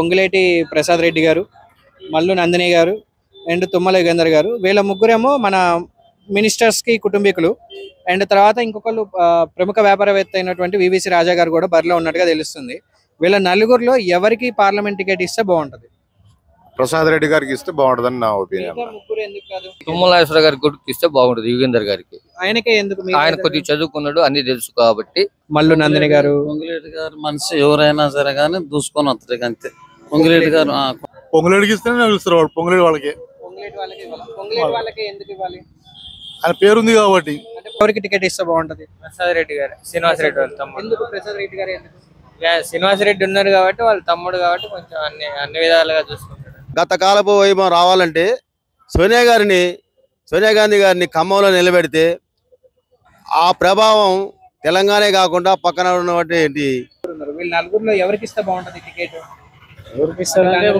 పొంగులేటి ప్రసాద్ రెడ్డి గారు, మల్లు నందిని గారు అండ్ తుమ్మల యుగేందర్ గారు. వీళ్ళ ముగ్గురేమో మన మినిస్టర్స్ కి కుటుంబీకులు. అండ్ తర్వాత ఇంకొకళ్ళు ప్రముఖ వ్యాపారవేత్త అయినటువంటి వివిసి రాజా గారు కూడా బరిలో ఉన్నట్టుగా తెలుస్తుంది. వీళ్ళ నలుగురిలో ఎవరికి పార్లమెంట్ టికెట్ ఇస్తే బాగుంటది? ప్రసాద్ రెడ్డి గారికి ఇస్తే బాగుంటుందని నా ఒపీనియన్. ముగ్గురు ఎందుకు కాదు? తుమ్మల నాగేశ్వర గారికి కూడా ఇస్తే బాగుంటది. యుగేందర్ గారికి ఆయనకే ఎందుకు? ఆయన కొద్దిగా చదువుకున్నాడు, అన్ని తెలుసు కాబట్టి. మల్లు నందిని గారు, పొంగులేటి గారు మనిషి ఎవరైనా సరే కానీ దూసుకొని వస్తుంది అంతే. పొంగులేటి గారు పొంగులేటికి ఇస్తేనే పిలుస్తారు వాడు. పొంగులేటి వాళ్ళకి ఎందుకు ఇవ్వాలి? ఆయన పేరుంది కాబట్టి. ఎవరికి టికెట్ ఇస్తే బాగుంటది? ప్రసాద్ రెడ్డి గారు, శ్రీనివాస్ రెడ్డి వాళ్ళ తమ్ముడు. ఎందుకు ప్రసాద్ రెడ్డి గారు ఎందుకు? శ్రీనివాస్ రెడ్డి ఉన్నారు కాబట్టి వాళ్ళ తమ్ముడు కాబట్టి కొంచెం అన్ని విధాలుగా చూసుకుంటాడు. గత కాలపు వైభవం రావాలంటే సోనియా గాంధీ గారిని ఖమ్మంలో నిలబెడితే ఆ ప్రభావం తెలంగాణ కాకుండా పక్కన ఉన్నటువంటి వీళ్ళ నలుగురిలో ఎవరికి ఇస్తే బాగుంటది టికెట్? ఎవరికి ఇస్తారంటే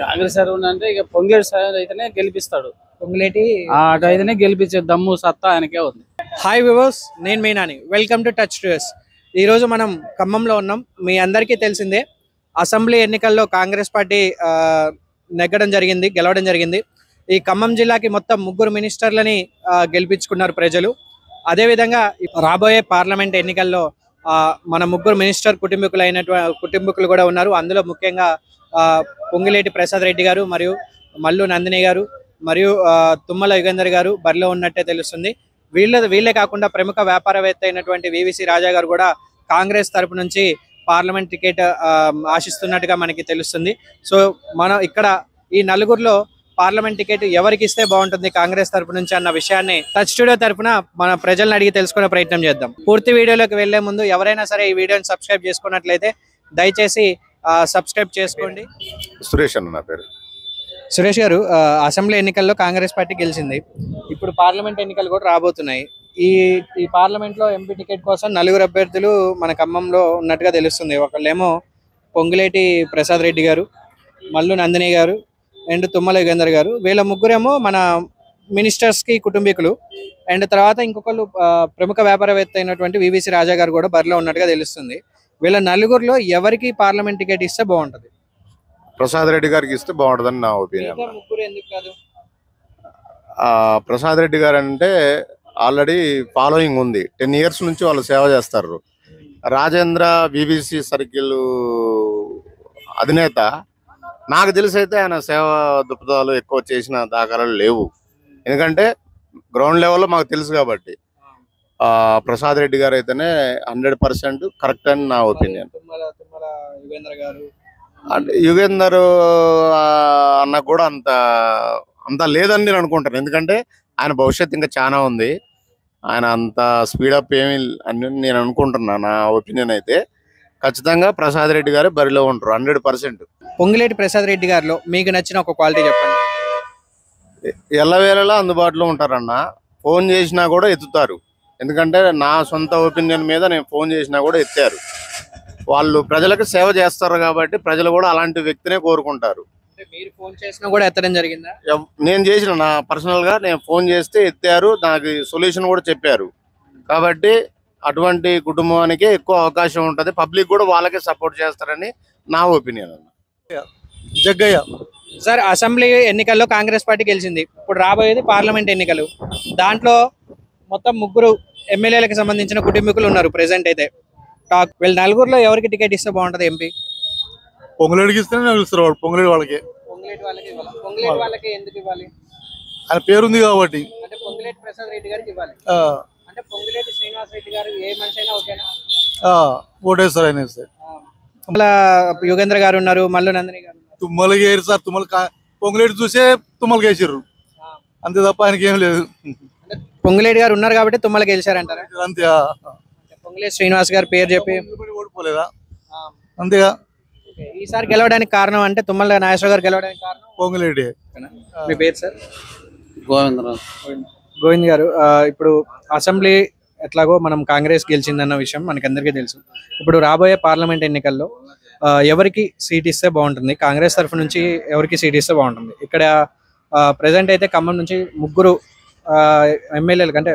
కాంగ్రెస్ అంటే ఇక పొంగులేటి సార్ అయితేనే గెలిపిస్తాడు. పొంగులేటి అటు అయితేనే గెలిపించే దమ్ము సత్తా ఆయనకే ఉంది. హాయ్ వ్యూవర్స్, నేను మీనాని. వెల్కమ్ టు టచ్ టుస్. ఈరోజు మనం ఖమ్మంలో ఉన్నాం. మీ అందరికీ తెలిసిందే, అసెంబ్లీ ఎన్నికల్లో కాంగ్రెస్ పార్టీ గెలవడం జరిగింది. ఈ ఖమ్మం జిల్లాకి మొత్తం ముగ్గురు మినిస్టర్లని గెలిపించుకున్నారు ప్రజలు. అదేవిధంగా రాబోయే పార్లమెంట్ ఎన్నికల్లో మన ముగ్గురు మినిస్టర్ కుటుంబీకులు కూడా ఉన్నారు. అందులో ముఖ్యంగా పొంగులేటి ప్రసాద్ రెడ్డి గారు మరియు మల్లు నందిని గారు మరియు తుమ్మల యుగేందర్ గారు బరిలో ఉన్నట్టే తెలుస్తుంది. వీళ్ళే కాకుండా ప్రముఖ వ్యాపారవేత్త అయినటువంటి వివిసి రాజా గారు కూడా కాంగ్రెస్ తరపు నుంచి పార్లమెంట్ టికెట్ ఆశిస్తున్నట్టుగా మనకి తెలుస్తుంది. సో మనం ఇక్కడ ఈ నలుగురిలో పార్లమెంట్ టికెట్ ఎవరికి ఇస్తే బాగుంటుంది కాంగ్రెస్ తరపు నుంచి అన్న విషయాన్ని టచ్ స్టూడియో తరపున మన ప్రజలను అడిగి తెలుసుకునే ప్రయత్నం చేద్దాం. పూర్తి వీడియోలోకి వెళ్లే ముందు ఎవరైనా సరే ఈ వీడియోని సబ్స్క్రైబ్ చేసుకున్నట్లయితే దయచేసి సబ్స్క్రైబ్ చేసుకోండి. సురేష్ అన్న నా పేరు. సురేష్ గారు, అసెంబ్లీ ఎన్నికల్లో కాంగ్రెస్ పార్టీ గెలిచింది. ఇప్పుడు పార్లమెంట్ ఎన్నికలు కూడా రాబోతున్నాయి. ఈ పార్లమెంట్ లో ఎంపీ టికెట్ కోసం నలుగురు అభ్యర్థులు మన ఖమ్మంలో ఉన్నట్టుగా తెలుస్తుంది. ఒకళ్ళేమో పొంగులేటి ప్రసాద్ రెడ్డి గారు, మల్లు నందిని గారు అండ్ తుమ్మల యుగేందర్ గారు. వీళ్ళ ముగ్గురేమో మన మినిస్టర్స్ కి కుటుంబీకులు. అండ్ తర్వాత ఇంకొకళ్ళు ప్రముఖ వ్యాపారవేత్త అయినటువంటి వివిసి రాజా గారు కూడా బరిలో ఉన్నట్టుగా తెలుస్తుంది. వీళ్ళ నలుగురిలో ఎవరికి పార్లమెంట్ టికెట్ ఇస్తే బాగుంటది? ప్రసాద్ రెడ్డి గారికి ఇస్తే బాగుంటుందని నా ఒపీనియన్. ముగ్గురు ఎందుకు కాదు? ప్రసాద్ రెడ్డి గారు అంటే ఆల్రెడీ ఫాలోయింగ్ ఉంది. 10 years నుంచి వాళ్ళు సేవ చేస్తారు. రాజేంద్ర బీబీసీ సర్కిల్ అధినేత, నాకు తెలిసి అయితే ఆయన సేవా దృక్పథాలు ఎక్కువ చేసిన దాఖలాలు లేవు. ఎందుకంటే గ్రౌండ్ లెవెల్లో మాకు తెలుసు కాబట్టి ప్రసాద్ రెడ్డి గారు అయితేనే 100% కరెక్ట్ అని నా ఒపీనియన్. అంటే యుగేందర్ అన్న కూడా అంత లేదని నేను అనుకుంటాను. ఎందుకంటే ఆయన భవిష్యత్తు ఇంకా చాలా ఉంది. ఆయన అంత స్పీడప్ ఏమి అని నేను అనుకుంటున్నా. నా ఒపీనియన్ అయితే ఖచ్చితంగా ప్రసాద్ రెడ్డి గారు బరిలో ఉంటారు 100%. పొంగులేటి ప్రసాద్ రెడ్డి గారిలో మీకు నచ్చిన ఒక క్వాలిటీ చెప్పండి. ఎల్లవేళలా అందుబాటులో ఉంటారన్న. ఫోన్ చేసినా కూడా ఎత్తుతారు. ఎందుకంటే నా సొంత ఒపీనియన్ మీద నేను ఫోన్ చేసినా కూడా ఎత్తారు. వాళ్ళు ప్రజలకు సేవ చేస్తారు కాబట్టి ప్రజలు కూడా అలాంటి వ్యక్తినే కోరుకుంటారు. మీరు ఫోన్ చేసినా కూడా ఎత్తడం జరిగిందా? నేను చేసిన నా పర్సనల్ గా నేను ఫోన్ చేస్తే ఎత్తారు, నాకు సొల్యూషన్ కూడా చెప్పారు. కాబట్టి అటువంటి కుటుంబానికే ఎక్కువ అవకాశం ఉంటుంది. పబ్లిక్ కూడా వాళ్ళకే సపోర్ట్ చేస్తారని నా ఒపీనియన్. జగ్గయ్య సార్, అసెంబ్లీ ఎన్నికల్లో కాంగ్రెస్ పార్టీ గెలిచింది. ఇప్పుడు రాబోయేది పార్లమెంట్ ఎన్నికలు. దాంట్లో మొత్తం ముగ్గురు ఎమ్మెల్యేలకు సంబంధించిన కుటుంబీకులు ఉన్నారు ప్రెసెంట్ అయితే. వీళ్ళ నలుగురిలో ఎవరికి టికెట్ ఇస్తే బాగుంటది ఎంపీ? పొంగులేటికి ఇస్తేనే పిలుస్తారు వాడు. పొంగులేటి వాళ్ళకి. పొంగులేటి వాళ్ళకి ఎందుకు ఇవ్వాలి? ఆయన పేరుంది కాబట్టి. అంటే పొంగులేటి ప్రసాద్ రెడ్డి గారికి ఇవ్వాలి. అంటే పొంగులేటి శ్రీనివాస్ రెడ్డి గారు ఏ మనిషి అయినా ఓకేనా? ఓటేస్తారు ఆయన. తుమ్మల యుగేంద్ర గారు ఉన్నారు, మల్లు నందిని గారు. తుమ్మలకి వేరు సార్. పొంగులేటి చూసే తుమ్మలకి వేసారు అంతే తప్ప ఆయనకి ఏం లేదు. పొంగులేటి గారు ఉన్నారు కాబట్టి తుమ్మలకి గెలిచారంటారా? అంతే. పొంగులేటి శ్రీనివాస్ గారు పేరు చెప్పి ఓడిపోలేదా? అంతేగా. ఈసారి గెలవడానికి కారణం అంటే తుమ్మల నాగేశ్వర గారు గెలవడానికి కారణం పొంగులేటి. మీ పేరు సార్? గోవింద్ గారు. ఇప్పుడు అసెంబ్లీ ఎట్లాగో మనం కాంగ్రెస్ గెలిచిందన్న విషయం మనకందరికీ తెలుసు. ఇప్పుడు రాబోయే పార్లమెంట్ ఎన్నికల్లో ఎవరికి సీట్ ఇస్తే బాగుంటుంది? కాంగ్రెస్ తరఫు నుంచి ఎవరికి సీట్ ఇస్తే బాగుంటుంది? ఇక్కడ ప్రెసెంట్ అయితే ఖమ్మం నుంచి ముగ్గురు ఎమ్మెల్యేలు అంటే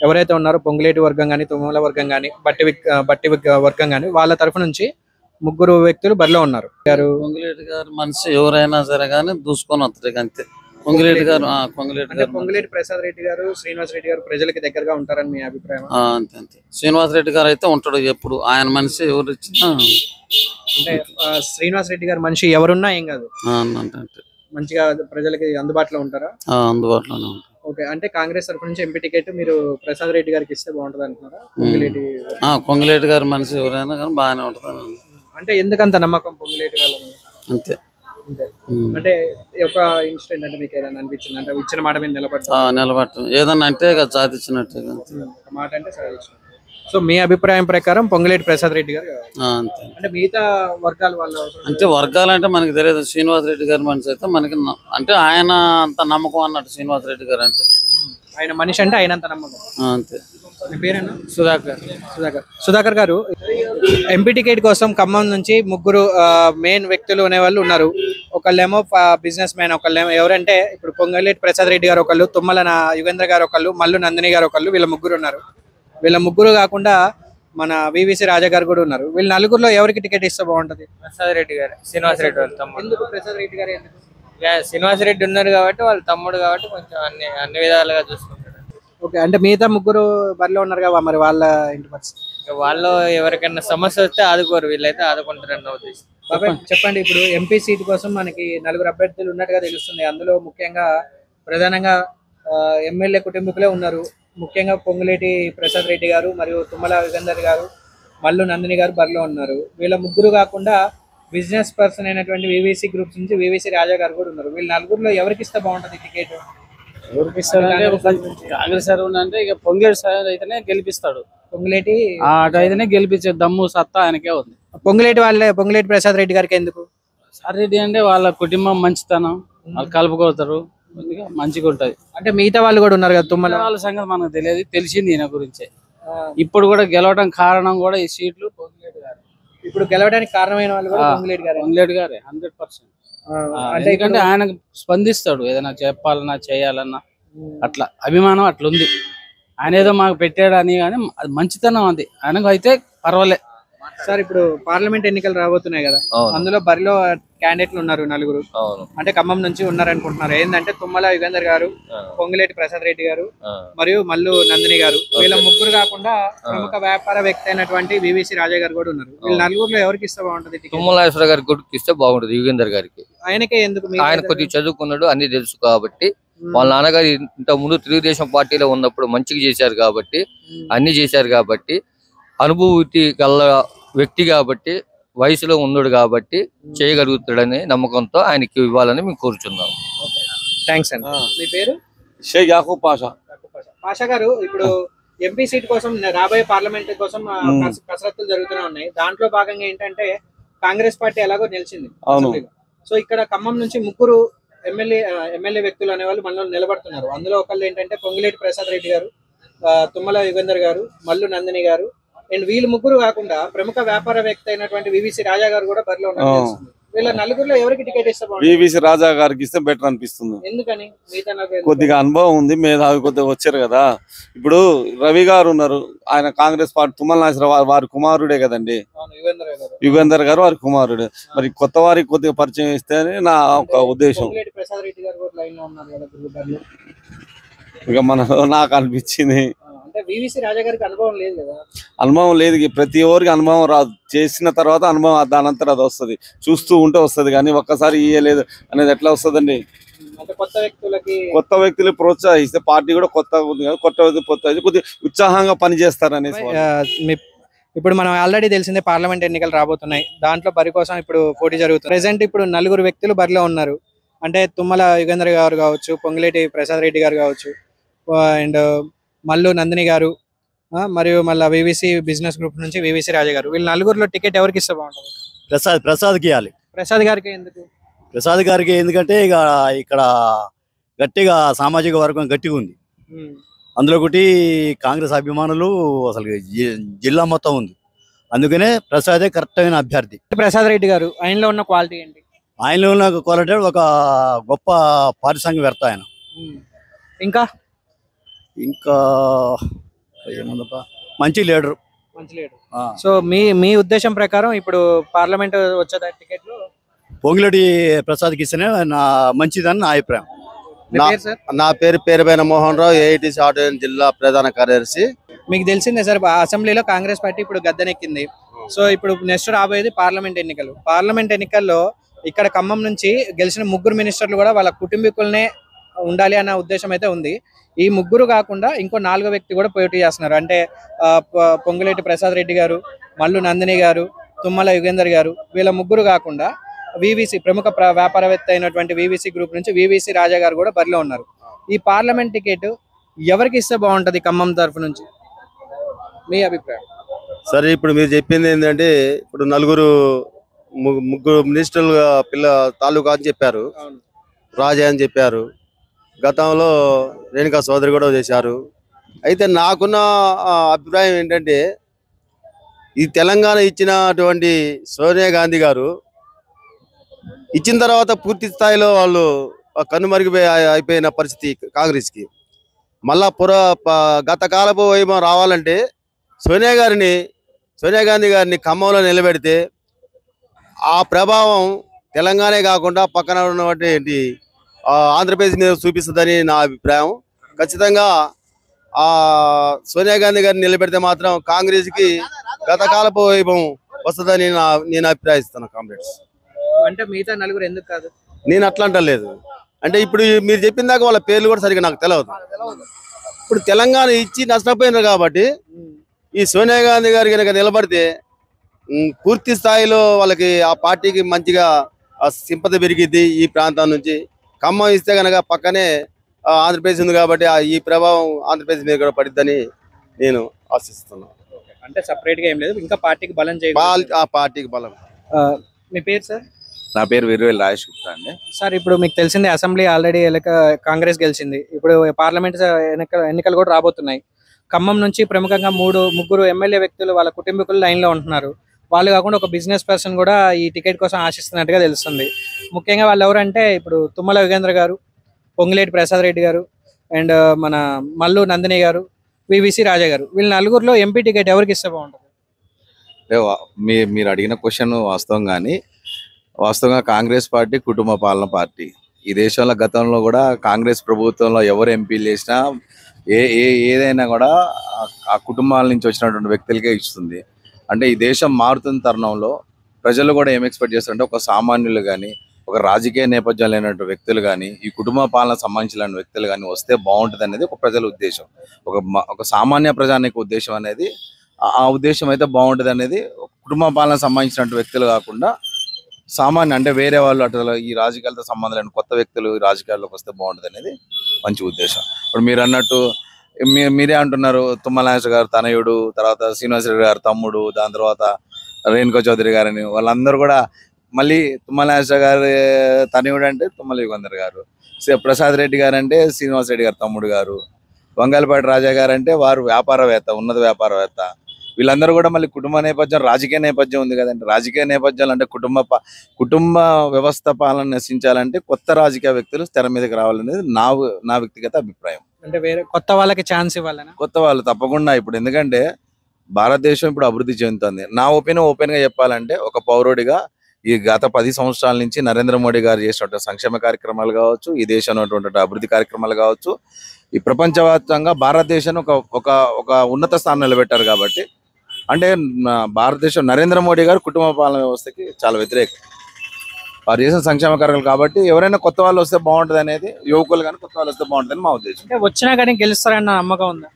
ఎవరైతే ఉన్నారో పొంగులేటి వర్గం కానీ, తుమ్మల వర్గం కానీ, బట్టి వర్గం కానీ, వాళ్ళ తరఫు నుంచి ముగ్గురు వ్యక్తులు బరిలో ఉన్నారు. పొంగులేటి గారు మనిషి ఎవరైనా సరే కానీ దూసుకొని వస్తారు అంతే. పొంగులేటి గారు పొంగులేటి ప్రసాద్ రెడ్డి గారు, శ్రీనివాస్ రెడ్డి గారు ప్రజలకి దగ్గరగా ఉంటారని మీ అభిప్రాయం? అంతే అంతే. శ్రీనివాస్ రెడ్డి గారు అయితే ఉంటాడు ఎప్పుడు, ఆయన మనిషి ఎవరు ఇచ్చినా. అంటే శ్రీనివాస్ రెడ్డి గారు మనిషి ఎవరున్నా ఏం కాదు, మంచిగా ప్రజలకి అందుబాటులో ఉంటారా? అందుబాటులోనే ఉంటారు. ఓకే, అంటే కాంగ్రెస్ తరఫు నుంచి ఎంపీ టికెట్ మీరు ప్రసాద్ రెడ్డి గారికి ఇస్తే బాగుంటది అంటున్నారా? పొంగులేటి గారు మనిషి ఎవరైనా కానీ బాగానే ఉంటుంది. అంటే ఎందుకంత నమ్మకం పొంగులేటి వాళ్ళని? అంతే. అంటే ఒక ఇన్సిడెంట్ అంటే మీకు ఏదైనా అనిపించింది అంటే ఇచ్చిన మాట మీద నిలబడటం ఏదన్నా అంటే సాధించినట్టు మాట అంటే సాధించిన. సో మీ అభిప్రాయం ప్రకారం పొంగులేటి ప్రసాద్ రెడ్డి గారు అంతే. అంటే మిగతా వర్గాల వాళ్ళు అంటే వర్గాలు అంటే మనకి తెలియదు. శ్రీనివాస్ రెడ్డి గారి మనిషి అయితే మనకి అంటే ఆయన అంత నమ్మకం అన్నట్టు. శ్రీనివాస్ రెడ్డి గారు అంటే ఆయన మనిషి అంటే ఆయన అంత నమ్మకం అంతే. మీ పేరేనా? సుధాకర్ గారు, ఎంపీ టికెట్ కోసం ఖమ్మం నుంచి ముగ్గురు మెయిన్ వ్యక్తులు అనేవాళ్ళు ఉన్నారు. ఒకళ్ళేమో బిజినెస్ మ్యాన్, ఒకళ్ళేమో ఎవరంటే ఇప్పుడు పొంగులేటి ప్రసాద్ రెడ్డి గారు ఒకళ్ళు, తుమ్మల యుగేంద్ర గారు ఒకళ్ళు, మల్లు నందిని గారు ఒకళ్ళు, వీళ్ళ ముగ్గురు ఉన్నారు. వీళ్ళ ముగ్గురు కాకుండా మన వివిసి రాజా గారు కూడా ఉన్నారు. వీళ్ళ నలుగురులో ఎవరికి టికెట్ ఇస్తే బాగుంటది? ప్రసాద్ రెడ్డి గారు, శ్రీనివాస్ రెడ్డి వాళ్ళ తమ్ముడు. ఎందుకు ప్రసాద్ రెడ్డి గారు? ఎందుకు? శ్రీనివాస్ రెడ్డి ఉన్నారు కాబట్టి వాళ్ళ తమ్ముడు కాబట్టి కొంచెం అన్ని విధాలుగా చూసుకుంటారు. ఓకే, అంటే మిగతా ముగ్గురు బరిలో ఉన్నారు కదా, మరి వాళ్ళ ఇంటి పరిస్థితి? వాళ్ళు ఎవరికైనా సమస్య వస్తే ఆదుకోరు, వీళ్ళైతే ఆదుకుంటారన్న ఉద్దేశం. చెప్పండి, ఇప్పుడు ఎంపీ సీట్ కోసం మనకి నలుగురు అభ్యర్థులు ఉన్నట్టుగా తెలుస్తుంది. అందులో ముఖ్యంగా ప్రధానంగా ఎమ్మెల్యే కుటుంబీకులే ఉన్నారు. ముఖ్యంగా పొంగులేటి ప్రసాద్ రెడ్డి గారు మరియు తుమ్మల యుగేందర్ గారు, మల్లు నందిని గారు బరిలో ఉన్నారు. వీళ్ళ ముగ్గురు కాకుండా బిజినెస్ పర్సన్ అయినటువంటి వివిసి గ్రూప్స్ నుంచి వివిసి రాజా గారు కూడా ఉన్నారు. వీళ్ళ నలుగురులో ఎవరికి ఇస్తే బాగుంటది టికెట్? ఎవరికి ఇస్తారంటే కాంగ్రెస్ అంటే ఇక పొంగులేటి సార్ అయితేనే గెలిపిస్తాడు. పొంగులేటి అటు అయితేనే గెలిపించే దమ్ము సత్తా ఆయనకే ఉంది. పొంగులేటి ప్రసాద్ రెడ్డి గారికి ఎందుకు? సార్ రెడ్డి అంటే వాళ్ళ కుటుంబం మంచితనం, వాళ్ళు కలుపుకోతారు, మంచిగా ఉంటది. అంటే మిగతా వాళ్ళు కూడా ఉన్నారు కదా, తుమ్మల వాళ్ళ సంగతి మనకు తెలియదు, తెలిసింది ఈయన గురించే. ఇప్పుడు కూడా గెలవడం కారణం కూడా ఈ సీట్లు పొంగులేటి గారు. ఇప్పుడు గెలవడానికి కారణమైన వాళ్ళు కూడా పొంగులేటి గారే 100%. అంటే ఎందుకంటే ఆయన స్పందిస్తాడు, ఏదైనా చెప్పాలన్నా చేయాలన్నా అట్లా అభిమానం అట్లా ఉంది. ఆయన ఏదో మాకు పెట్టాడని కానీ అది మంచితనం, అది ఆయనకు అయితే పర్వాలే. సార్, ఇప్పుడు పార్లమెంట్ ఎన్నికలు రాబోతున్నాయి కదా, అందులో బరిలో క్యాండిడేట్లు ఉన్నారు నలుగురు. అంటే ఖమ్మం నుంచి ఉన్నారు అనుకుంటున్నారు. ఏంటంటే తుమ్మల యుగేందర్ గారు, పొంగులేటి ప్రసాద్ రెడ్డి గారు మరియు మల్లు నందిని గారు. వీళ్ళ ముగ్గురు కాకుండా ప్రముఖ వ్యాపార వ్యక్తి అయినటువంటి వివిసి రాజా గారు కూడా ఉన్నారు. వీళ్ళ నలుగురులో ఎవరికి ఇస్తే బాగుంటది? తుమ్మల గారి కొడుకు ఇస్తే బాగుంటది, యుగేందర్ గారికి. ఆయనకే ఎందుకు? ఆయన కొద్దిగా చదువుకున్నాడు, అన్ని తెలుసు కాబట్టి. వాళ్ళ నాన్నగారు ఇంత ముందు తెలుగుదేశం పార్టీలో ఉన్నప్పుడు మంచిగా చేశారు కాబట్టి, అన్ని చేశారు కాబట్టి, అనుభూతి గల వ్యక్తి కాబట్టి, వయసులో ఉన్నాడు కాబట్టి చేయగలుగుతాడనే నమ్మకంతో ఆయనకి ఇవ్వాలని మేము కోరుచున్నాం. థ్యాంక్స్ అండి. మీ పేరు? షేక్ యాకూబ్ పాషా. పాషా గారు, ఇప్పుడు ఎంపీ సీట్ కోసం రాబోయే పార్లమెంట్ కోసం కసరత్తులు జరుగుతూనే ఉన్నాయి. దాంట్లో భాగంగా ఏంటంటే కాంగ్రెస్ పార్టీ ఎలాగో నిలిచింది. సో ఇక్కడ ఖమ్మం నుంచి ముగ్గురు ఎమ్మెల్యే వ్యక్తులు అనేవాళ్ళు మనలో నిలబడుతున్నారు. అందులో ఒకళ్ళు ఏంటంటే పొంగులేటి ప్రసాద్ రెడ్డి గారు, తుమ్మల యుగేందర్ గారు, మల్లు నందిని గారు. అండ్ వీళ్ళు ముగ్గురు కాకుండా ప్రముఖ వ్యాపార వ్యక్తి అయినటువంటి వివిసి రాజా గారు కూడా బరిలో ఉన్నారు. వీళ్ళ నలుగురులో ఎవరికి టికెట్ ఇస్తే బాగుంటుంది? వివిసి రాజా గారికి ఇస్తే బెటర్ అనిపిస్తుంది. ఎందుకని? కొద్దిగా అనుభవం ఉంది, మేధావి కొద్దిగా వచ్చారు కదా. ఇప్పుడు రవి గారు ఉన్నారు, ఆయన కాంగ్రెస్ పార్టీ తుమ్మల నాగేశ్వరరావు వారి కుమారుడే కదండి. యుగేందర్ గారు వారి కుమారుడే. మరి కొత్త వారికి కొద్దిగా పరిచయం ఇస్తే నా ఒక ఉద్దేశం. ప్రసాద్ రెడ్డి గారు కూడా లైన్ లో ఉన్నారు కదా. ఇక నాకు అనిపించింది వివిసి రాజా గారికి అనుభవం లేదు కదా. అనుభవం లేదు, ప్రతి ఒక్కరికి అనుభవం రాదు. చేసిన తర్వాత అనుభవం దానంతా అది వస్తుంది, చూస్తూ ఉంటే వస్తుంది. కానీ ఒక్కసారి ఇయ్యలేదు అనేది ఎట్లా వస్తుందండి? కొత్త వ్యక్తులు ప్రోత్సహిస్తే పార్టీ కూడా కొద్దిగా ఉత్సాహంగా పనిచేస్తారు అనేసి. ఇప్పుడు మనం ఆల్రెడీ తెలిసిందే పార్లమెంట్ ఎన్నికలు రాబోతున్నాయి. దాంట్లో బరి కోసం ఇప్పుడు పోటీ జరుగుతుంది. ప్రెసెంట్ ఇప్పుడు నలుగురు వ్యక్తులు బరిలో ఉన్నారు. అంటే తుమ్మల యుగేందర్ గారు కావచ్చు, పొంగులేటి ప్రసాద్ రెడ్డి గారు కావచ్చు, అండ్ మల్లు నందిని గారు, మరియు మళ్ళీ వివిసి బిజినెస్ గ్రూప్ నుంచి వివిసి రాజా గారు. వీళ్ళ నలుగురులో టికెట్ ఎవరికి ఇస్తే బాగుంటుంది? ప్రసాద్కి ఇవ్వాలి. ప్రసాద్ గారికి ఎందుకు? ప్రసాద్ గారికి ఎందుకంటే ఇక ఇక్కడ గట్టిగా సామాజిక వర్గం గట్టిగా ఉంది. అందులో ఒకటి కాంగ్రెస్ అభిమానులు అసలు జిల్లా మొత్తం ఉంది. అందుకనే ప్రసాదే కరెక్ట్ అయిన అభ్యర్థి. ప్రసాద్ రెడ్డి గారు, ఆయనలో ఉన్న క్వాలిటీ ఏంటి? ఆయనలో ఉన్న క్వాలిటీ ఒక గొప్ప పారిశ్రామికవేత్త ఆయన. ఇంకా ఏముందప్ప, మంచి లీడరు. మంచిలేడు. ఆ. సో మీ ఉద్దేశం ప్రకారం ఇప్పుడు పార్లమెంట్ వచ్చే టికెట్లు పొంగులేటి ప్రసాద్కి ఇస్తేనే మంచిదని నా అభిప్రాయం. మీ పేరు సార్? నా పేరు పేరుపైన మోహన్ రావు, ఏఐటీసీ ఆటో జిల్లా ప్రధాన కార్యదర్శి. మీకు తెలిసిందే సార్, అసెంబ్లీలో కాంగ్రెస్ పార్టీ ఇప్పుడు గద్దెనెక్కింది. సో ఇప్పుడు నెక్స్ట్ రాబోయేది పార్లమెంట్ ఎన్నికలు. పార్లమెంట్ ఎన్నికల్లో ఇక్కడ ఖమ్మం నుంచి గెలిచిన 3 మినిస్టర్లు కూడా వాళ్ళ కుటుంబీకులనే ఉండాలి అన్న ఉద్దేశం అయితే ఉంది. ఈ 3 కాకుండా ఇంకో 4వ వ్యక్తి కూడా పోటీ చేస్తున్నారు. అంటే పొంగులేటి ప్రసాద్ రెడ్డి గారు, మల్లు నందిని గారు, తుమ్మల యుగేందర్ గారు. వీళ్ళ 3 కాకుండా వివిసి ప్రముఖ వ్యాపారవేత్త అయినటువంటి వివిసి గ్రూప్ నుంచి వివిసి రాజా గారు కూడా బరిలో ఉన్నారు. ఈ పార్లమెంట్ టికెట్ ఎవరికి ఇస్తే బాగుంటది ఖమ్మం తరఫు నుంచి, మీ అభిప్రాయం? సరే, ఇప్పుడు మీరు చెప్పింది ఏంటంటే ఇప్పుడు ముగ్గురు మినిస్టర్లు తాలూకా అని చెప్పారు, రాజా అని చెప్పారు. గతంలో రేణుకా సోదరి కూడా చేశారు. అయితే నాకున్న అభిప్రాయం ఏంటంటే ఈ తెలంగాణ ఇచ్చినటువంటి సోనియా గాంధీ గారు ఇచ్చిన తర్వాత పూర్తి స్థాయిలో వాళ్ళు అయిపోయిన పరిస్థితి కాంగ్రెస్కి. మళ్ళా గత కాలపు వైభవం రావాలంటే సోనియా గాంధీ గారిని ఖమ్మంలో నిలబెడితే ఆ ప్రభావం తెలంగాణ కాకుండా పక్కన ఉన్నటువంటి ఆంధ్రప్రదేశ్ మీద చూపిస్తుందని నా అభిప్రాయం. ఖచ్చితంగా సోనియా గాంధీ గారిని నిలబెడితే మాత్రం కాంగ్రెస్కి గత కాలపు వైభవం వస్తుందని నేను అభిప్రాయిస్తాను. కామ్రేడ్స్ అంటే మిగతా 4 ఎందుకు కాదు? నేను అట్లా అంటలేదు. అంటే ఇప్పుడు మీరు చెప్పిన దాకా వాళ్ళ పేర్లు కూడా సరిగ్గా నాకు తెలియదు. ఇప్పుడు తెలంగాణ ఇచ్చి నష్టపోయినారు కాబట్టి ఈ సోనియా గాంధీ గారి కనుక నిలబడితే పూర్తి స్థాయిలో వాళ్ళకి ఆ పార్టీకి మంచిగా సింపతి పెరిగిద్ది. ఈ ప్రాంతం నుంచి ఖమ్మం ఇస్తే కనుక పక్కనే ఆంధ్రప్రదేశ్ ఉంది కాబట్టి ఈ ప్రభావం ఆంధ్రప్రదేశ్ మీద కూడా పడిద్దని నేను ఆశిస్తున్నాను. అంటే సపరేట్ గా ఏం లేదు, ఇంకా పార్టీకి బలం చేయాలి. ఆ పార్టీకి బలం. మీ పేరు సార్? నా పేరు వీరవేల్ రాజేష్ గుప్తా అండి. సార్, ఇప్పుడు మీకు తెలిసిందే అసెంబ్లీ ఆల్రెడీ కాంగ్రెస్ గెలిచింది. ఇప్పుడు పార్లమెంట్ ఎన్నికలు కూడా రాబోతున్నాయి. ఖమ్మం నుంచి ప్రముఖంగా 3 ఎమ్మెల్యే వ్యక్తులు వాళ్ళ కుటుంబీకులు లైన్లో ఉంటున్నారు. వాళ్ళు కాకుండా ఒక బిజినెస్ పర్సన్ కూడా ఈ టికెట్ కోసం ఆశిస్తున్నట్టుగా తెలుస్తుంది. ముఖ్యంగా వాళ్ళు ఎవరంటే ఇప్పుడు తుమ్మల యుగేంద్ర గారు, పొంగులేటి ప్రసాద్ రెడ్డి గారు అండ్ మన మల్లు నందిని గారు, వివిసి రాజా గారు. వీళ్ళ 4గురిలో ఎంపీ టికెట్ ఎవరికి ఇస్తే బాగుంటుంది? మీరు అడిగిన క్వశ్చన్ వాస్తవంగా కాంగ్రెస్ పార్టీ కుటుంబ పాలన పార్టీ. ఈ దేశంలో గతంలో కూడా కాంగ్రెస్ ప్రభుత్వంలో ఎవరు ఎంపీలు చేసినా ఏదైనా కూడా ఆ కుటుంబాల నుంచి వచ్చినటువంటి వ్యక్తులకే ఇస్తుంది. అంటే ఈ దేశం మారుతున్న తరుణంలో ప్రజలు కూడా ఏం ఎక్స్పెక్ట్ చేస్తారంటే ఒక సామాన్యులు కానీ, ఒక రాజకీయ నేపథ్యం లేనటువంటి వ్యక్తులు కానీ, ఈ కుటుంబ పాలన సంబంధించిన వ్యక్తులు కానీ వస్తే బాగుంటుంది అనేది ఒక ప్రజల ఉద్దేశం. ఒక సామాన్య ప్రజానికి ఉద్దేశం అనేది, ఆ ఉద్దేశం అయితే బాగుంటుంది అనేది. కుటుంబ పాలన సంబంధించిన వ్యక్తులు కాకుండా సామాన్య అంటే వేరే వాళ్ళు అట్లా ఈ రాజకీయాలతో సంబంధం లేని కొత్త వ్యక్తులు ఈ రాజకీయాల్లోకి వస్తే బాగుంటుంది అనేది మంచి ఉద్దేశం. ఇప్పుడు మీరు అన్నట్టు మీరే అంటున్నారు, తుమ్మల నాగేశ్వర గారు తనయుడు, తర్వాత శ్రీనివాసరెడ్డి గారు తమ్ముడు, దాని తర్వాత రేణుకా చౌదరి గారని వాళ్ళందరూ కూడా మళ్ళీ తుమ్మల నాగేశ్వర గారు తనయుడు అంటే తుమ్మల యుగంధర్ గారు, ప్రసాద్ రెడ్డి గారు అంటే శ్రీనివాస్ రెడ్డి గారు తమ్ముడు గారు, వంగలపాటి రాజా గారు అంటే వారు వ్యాపారవేత్త, ఉన్నత వ్యాపారవేత్త. వీళ్ళందరూ కూడా మళ్ళీ కుటుంబ నేపథ్యం, రాజకీయ నేపథ్యం ఉంది కదండి. రాజకీయ నేపథ్యాలు అంటే కుటుంబ వ్యవస్థ పాలన నశించాలంటే కొత్త రాజకీయ వ్యక్తులు తెర మీదకి రావాలనేది నా వ్యక్తిగత అభిప్రాయం. అంటే వేరే కొత్త వాళ్ళకి ఛాన్స్ ఇవ్వాలన్నా? కొత్త వాళ్ళు తప్పకుండా. ఇప్పుడు ఎందుకంటే భారతదేశం ఇప్పుడు అభివృద్ధి చెందుతుంది. నా ఒపీనియన్ ఓపెన్ గా చెప్పాలంటే ఒక పౌరుడిగా ఈ గత 10 సంవత్సరాల నుంచి నరేంద్ర మోడీ గారు చేసినటువంటి సంక్షేమ కార్యక్రమాలు కావచ్చు, ఈ దేశంలో అభివృద్ధి కార్యక్రమాలు కావచ్చు, ఈ ప్రపంచవ్యాప్తంగా భారతదేశాన్ని ఒక ఉన్నత స్థానం నిలబెట్టారు. కాబట్టి అంటే భారతదేశం నరేంద్ర మోడీ గారు కుటుంబ పాలన వ్యవస్థకి చాలా వ్యతిరేకం. వారు చేసిన సంక్షేమ కార్యక్రమాలు కాబట్టి ఎవరైనా కొత్త వాళ్ళు వస్తే బాగుంటుంది అనేది, యువకులు కానీ కొత్త వాళ్ళు వస్తే బాగుంటుంది మా ఉద్దేశం. అంటే వచ్చినా కానీ గెలుస్తారన్న నమ్మకం ఉందా?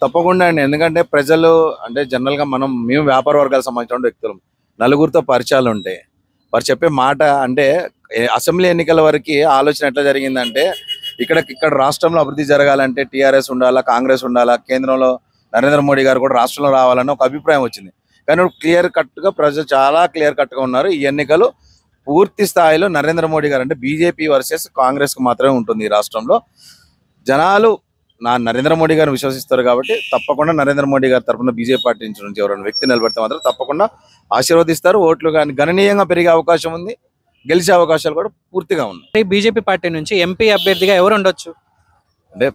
తప్పకుండా అండి. ఎందుకంటే ప్రజలు అంటే జనరల్ గా మేము వ్యాపార వర్గాలకు సంబంధించిన వ్యక్తులు, నలుగురితో పరిచయాలు ఉంటాయి. వారు చెప్పే మాట అంటే అసెంబ్లీ ఎన్నికల వరకు ఆలోచన ఎట్లా జరిగిందంటే ఇక్కడ రాష్ట్రంలో అభివృద్ధి జరగాలంటే టీఆర్ఎస్ ఉండాలా, కాంగ్రెస్ ఉండాలా, కేంద్రంలో నరేంద్ర మోడీ గారు కూడా రాష్ట్రంలో రావాలని ఒక అభిప్రాయం వచ్చింది. కానీ క్లియర్ కట్ గా ప్రజలు చాలా క్లియర్ కట్ గా ఉన్నారు. ఈ ఎన్నికలు పూర్తి స్థాయిలో నరేంద్ర మోడీ గారు అంటే బీజేపీ వర్సెస్ కాంగ్రెస్ కు మాత్రమే ఉంటుంది. ఈ రాష్ట్రంలో జనాలు నరేంద్ర మోడీ గారిని విశ్వసిస్తారు కాబట్టి తప్పకుండా నరేంద్ర మోడీ గారి తరఫున బీజేపీ పార్టీ నుంచి ఎవరైనా వ్యక్తి నిలబడితే మాత్రం తప్పకుండా ఆశీర్వదిస్తారు. ఓట్లు కానీ గణనీయంగా పెరిగే అవకాశం ఉంది, గెలిచే అవకాశాలు కూడా పూర్తిగా ఉన్నాయి. బీజేపీ పార్టీ నుంచి ఎంపీ అభ్యర్థిగా ఎవరు ఉండొచ్చు? అంటే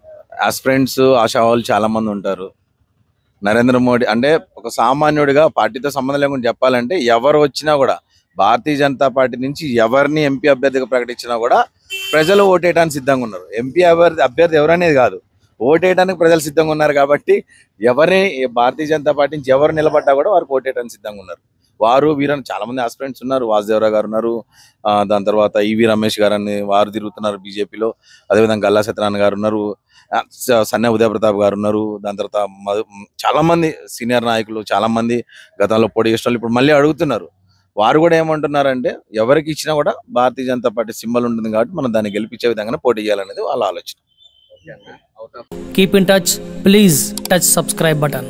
ఆస్పిరెంట్స్, ఆశావాళ్ళు చాలా మంది ఉంటారు. నరేంద్ర మోడీ అంటే ఒక సామాన్యుడిగా పార్టీతో సంబంధం లేకుండా చెప్పాలంటే ఎవరు వచ్చినా కూడా భారతీయ జనతా పార్టీ నుంచి ఎవరిని ఎంపీ అభ్యర్థిగా ప్రకటించినా కూడా ప్రజలు ఓటేయడానికి సిద్ధంగా ఉన్నారు. ఎంపీ అభ్యర్థి ఎవరనేది కాదు, ఓటేయడానికి ప్రజలు సిద్ధంగా ఉన్నారు. కాబట్టి భారతీయ జనతా పార్టీ నుంచి ఎవరు నిలబడ్డా కూడా వారికి ఓటేయడానికి సిద్ధంగా ఉన్నారు. వారు వీరని చాలా మంది ఆస్పిరెంట్స్ ఉన్నారు. వాసుదేవరావు గారు ఉన్నారు, దాని తర్వాత ఈవి రమేష్ గారు అని వారు తిరుగుతున్నారు బీజేపీలో. అదేవిధంగా గల్లా సత్యనారాయణ గారు ఉన్నారు, సన్నే ఉదయ ప్రతాప్ గారు ఉన్నారు. దాని తర్వాత చాలా మంది సీనియర్ నాయకులు చాలా మంది గతంలో పోటీ చేసిన వాళ్ళు ఇప్పుడు మళ్ళీ అడుగుతున్నారు. వారు కూడా ఏమంటున్నారంటే ఎవరికి ఇచ్చినా కూడా భారతీయ జనతా పార్టీ సింబల్ ఉంటుంది కాబట్టి మనం దాన్ని గెలిపించే విధంగానే పోటీ చేయాలనేది వాళ్ళ ఆలోచన. Keep in touch. Please touch subscribe button.